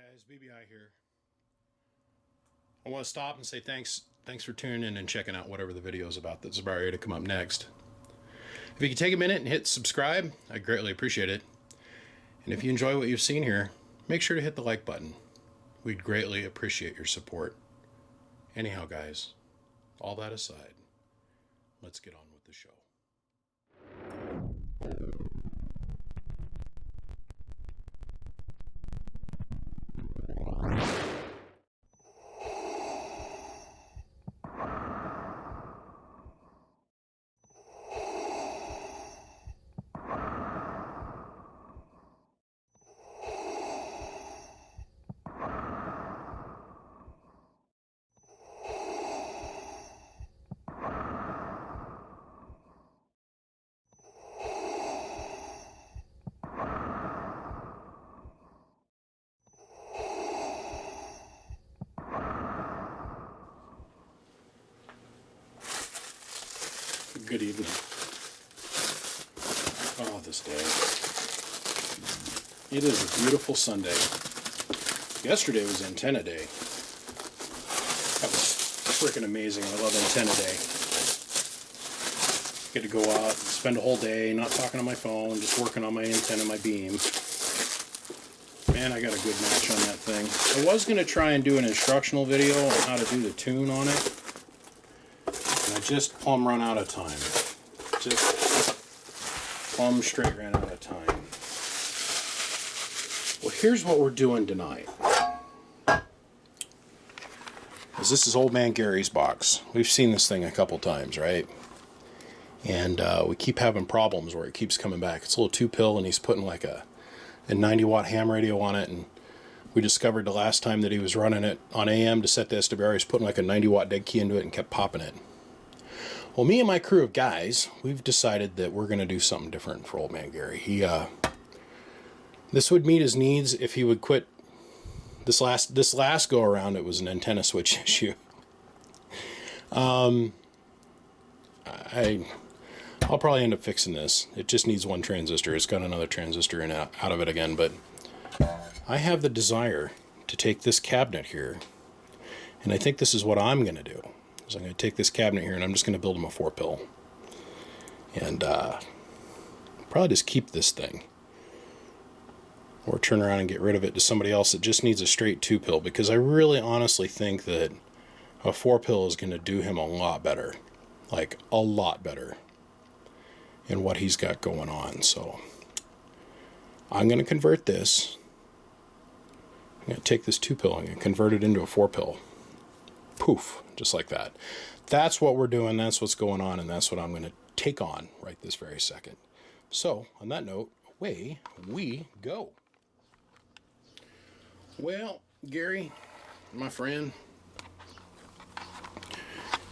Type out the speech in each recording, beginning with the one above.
guys, BBI here. I want to stop and say thanks for tuning in and checking out whatever the video is about that's about ready to come up next. If you could take a minute and hit subscribe, I'd greatly appreciate it. And if you enjoy what you've seen here, make sure to hit the like button. We'd greatly appreciate your support. Anyhow, guys, all that aside, let's get on with the show. Good evening. Oh, this day. It is a beautiful Sunday. Yesterday was antenna day. That was freaking amazing. I love antenna day. Get to go out and spend a whole day not talking on my phone, just working on my antenna, my beam. Man, I got a good match on that thing. I was going to try and do an instructional video on how to do the tune on it. And I just plumb run out of time. Just plumb straight ran out of time. Well, here's what we're doing tonight. This is old man Gary's box. We've seen this thing a couple times, right? And we keep having problems where it keeps coming back. It's a little 2-pill, and he's putting like a 90-watt ham radio on it. And we discovered the last time that he was running it on AM to set the SWR, he's putting like a 90-watt dead key into it and kept popping it. Well, me and my crew of guys, we've decided that we're going to do something different for old man Gary. This would meet his needs if he would quit. This last go around, it was an antenna switch issue. I'll probably end up fixing this. It just needs one transistor. It's got another transistor in out of it again, but I have the desire to take this cabinet here, and I think this is what I'm going to do. So I'm going to take this cabinet here and I'm just going to build him a 4-pill. And probably just keep this thing. Or turn around and get rid of it to somebody else that just needs a straight 2-pill. Because I really honestly think that a 4-pill is going to do him a lot better. Like, a lot better. In what he's got going on. So, I'm going to convert this. I'm going to take this 2-pill and convert it into a 4-pill. Poof, just like that. That's what we're doing, that's what's going on, and that's what I'm going to take on right this very second. So, on that note, away we go. Well, Gary, my friend,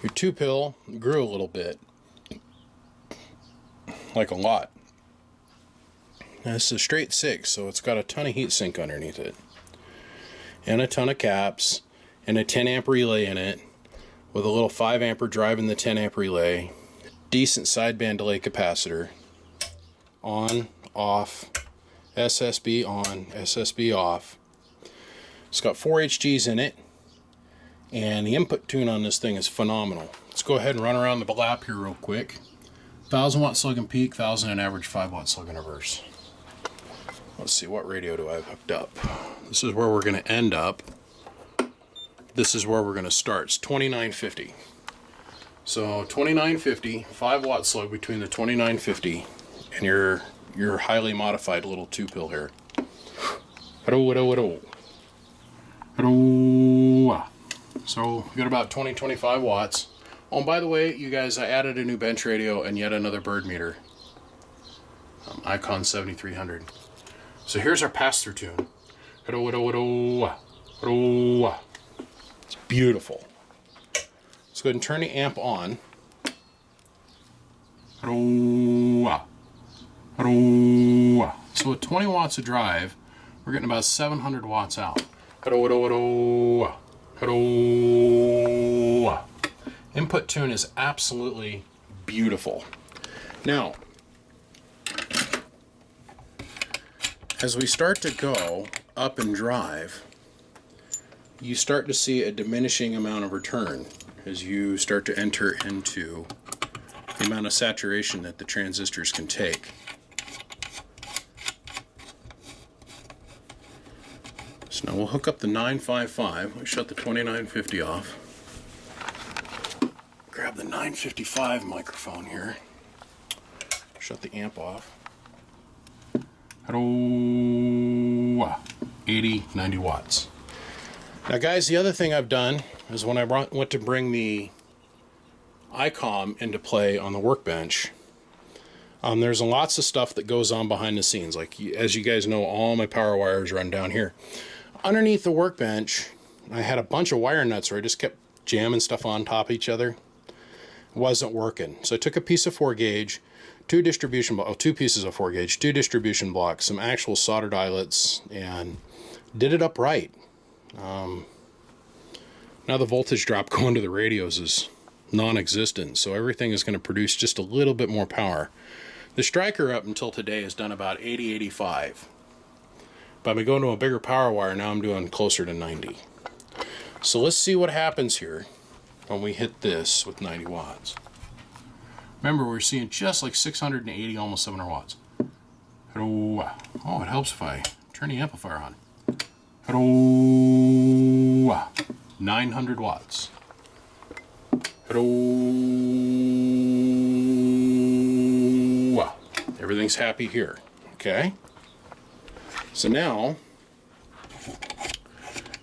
your 2-pill grew a little bit. Like a lot. Now, it's a straight 6, so it's got a ton of heat sink underneath it. And a ton of caps. And a 10 amp relay in it with a little 5 amper driving the 10 amp relay, decent sideband delay capacitor, on, off, SSB on, SSB off. It's got 4 HGs in it, and the input tune on this thing is phenomenal. Let's go ahead and run around the lap here real quick. 1000 watt slug and peak, 1000 and average, 5 watt slug and reverse. Let's see, what radio do I have hooked up? This is where we're going to end up. This is where we're going to start. It's 2950. So 2950, 5 watt slug between the 2950 and your highly modified little 2-pill here. Hello. So we got about 20-25 watts. Oh, and by the way, you guys, I added a new bench radio and yet another bird meter. Icon 7300. So here's our pass-through tune. It's beautiful. Let's go ahead and turn the amp on. So with 20 watts of drive, we're getting about 700 watts out. Input tune is absolutely beautiful. Now, as we start to go up and drive, you start to see a diminishing amount of return as you start to enter into the amount of saturation that the transistors can take. So now we'll hook up the 955. We'll shut the 2950 off. Grab the 955 microphone here. Shut the amp off. Hello. 80, 90 watts. Now guys, the other thing I've done is when I went to bring the ICOM into play on the Workbench, there's lots of stuff that goes on behind the scenes. Like, as you guys know, all my power wires run down here. Underneath the Workbench, I had a bunch of wire nuts where I just kept jamming stuff on top of each other. It wasn't working. So I took a piece of 4 gauge, two pieces of 4 gauge, 2 distribution blocks, some actual soldered eyelets, and did it upright. Now the voltage drop going to the radios is non-existent, so everything is going to produce just a little bit more power. The striker up until today has done about 80, 85. But I'm going to a bigger power wire, now I'm doing closer to 90. So let's see what happens here when we hit this with 90 watts. Remember, we're seeing just like 680, almost 700 watts. Hello. Oh, it helps if I turn the amplifier on. Hello. 900 watts. Hello. Everything's happy here. Okay. So now,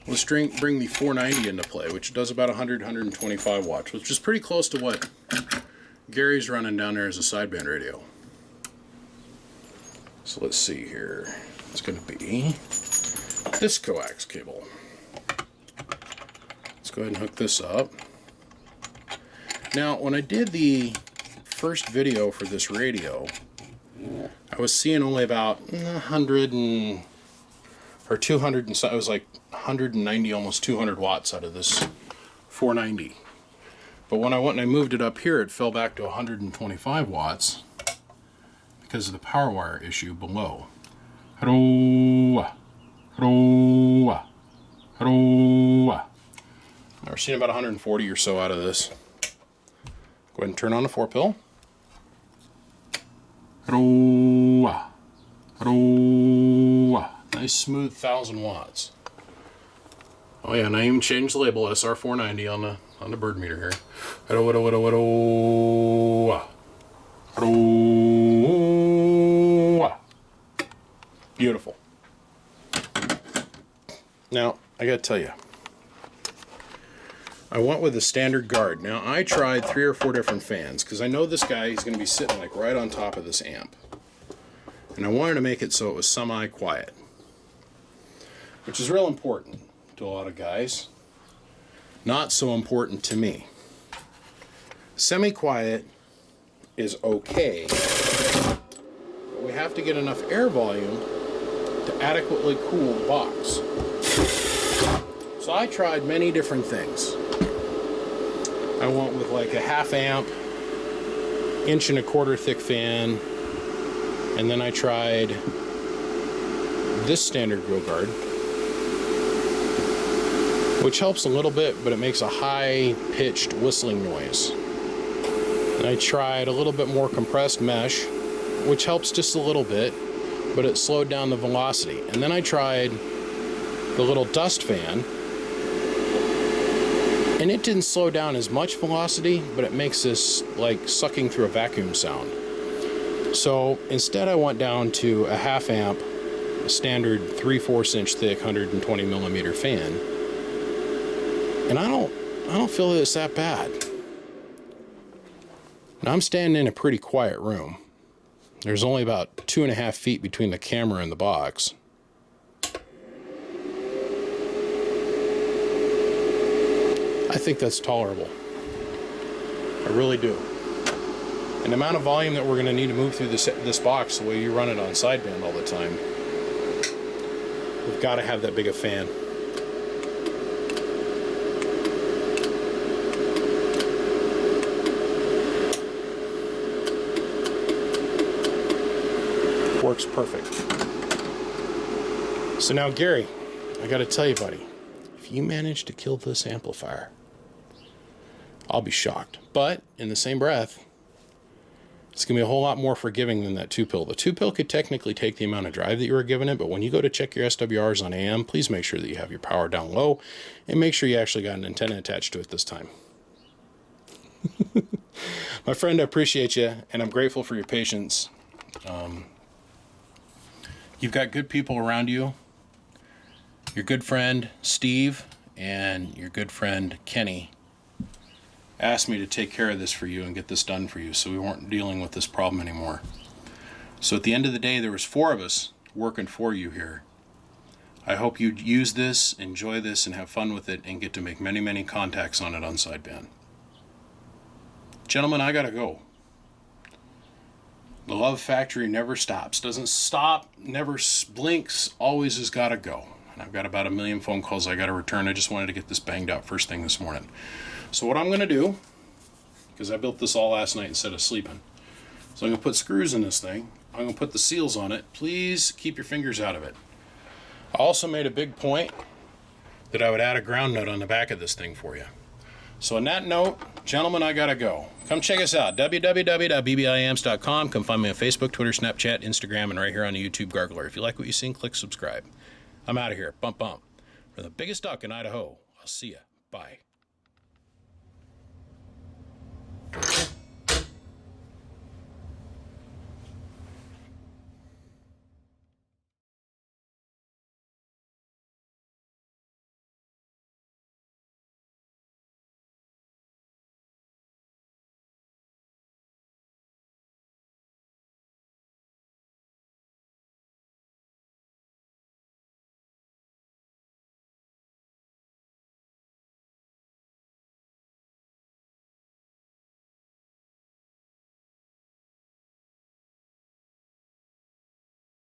let's bring the 490 into play, which does about 100, 125 watts, which is pretty close to what Gary's running down there as a sideband radio. So let's see here. It's going to be this coax cable. Let's go ahead and hook this up. Now, when I did the first video for this radio, I was seeing only about 100 or 200 and so it was like 190, almost 200 watts out of this 490. But when I went and I moved it up here, it fell back to 125 watts because of the power wire issue below. Hello. Hello. Hello. Now we're seeing about 140 or so out of this. Go ahead and turn on the 4-pill. Hello. Hello. Nice smooth 1000 watts. Oh yeah, and I even changed the label SR490 on the bird meter here. Hello, hello, hello, hello. Hello. Beautiful. Now, I gotta tell you, I went with a standard guard. Now, I tried 3 or 4 different fans because I know this guy is going to be sitting like right on top of this amp. And I wanted to make it so it was semi-quiet, which is real important to a lot of guys. Not so important to me. Semi-quiet is okay, but we have to get enough air volume to adequately cool the box. So I tried many different things. I went with like a 1/2 amp, 1.25 inch thick fan, and then I tried this standard grill guard, which helps a little bit, but it makes a high-pitched whistling noise. And I tried a little bit more compressed mesh, which helps just a little bit, but it slowed down the velocity. And then I tried the little dust fan, and it didn't slow down as much velocity, but it makes this like sucking through a vacuum sound. So instead I went down to a 1/2 amp, a standard 3/4 inch thick 120 millimeter fan, and I don't feel that it's that bad. Now I'm standing in a pretty quiet room. There's only about 2.5 feet between the camera and the box. I think that's tolerable. I really do. And the amount of volume that we're going to need to move through this box, the way you run it on sideband all the time, we've got to have that big a fan. Works perfect. So now, Gary, I got to tell you, buddy, if you manage to kill this amplifier, I'll be shocked. But in the same breath, it's going to be a whole lot more forgiving than that 2-pill. The 2-pill could technically take the amount of drive that you were giving it, but when you go to check your SWRs on AM, please make sure that you have your power down low, and make sure you actually got an antenna attached to it this time. My friend, I appreciate you, and I'm grateful for your patience. You've got good people around you. Your good friend, Steve, and your good friend, Kenny, asked me to take care of this for you and get this done for you, so we weren't dealing with this problem anymore. So at the end of the day, there was 4 of us working for you here. I hope you use this, enjoy this, and have fun with it, and get to make many, many contacts on it on sideband. Gentlemen, I gotta go. The love factory never stops. Doesn't stop, never blinks, always has gotta go. And I've got about 1 million phone calls I gotta return. I just wanted to get this banged out first thing this morning. So what I'm going to do, because I built this all last night instead of sleeping, so I'm going to put screws in this thing. I'm going to put the seals on it. Please keep your fingers out of it. I also made a big point that I would add a ground nut on the back of this thing for you. So on that note, gentlemen, I got to go. Come check us out, www.bbiamps.com. Come find me on Facebook, Twitter, Snapchat, Instagram, and right here on the YouTube Gargler. If you like what you see, click subscribe. I'm out of here. Bump, bump. From the biggest duck in Idaho, I'll see ya. Bye.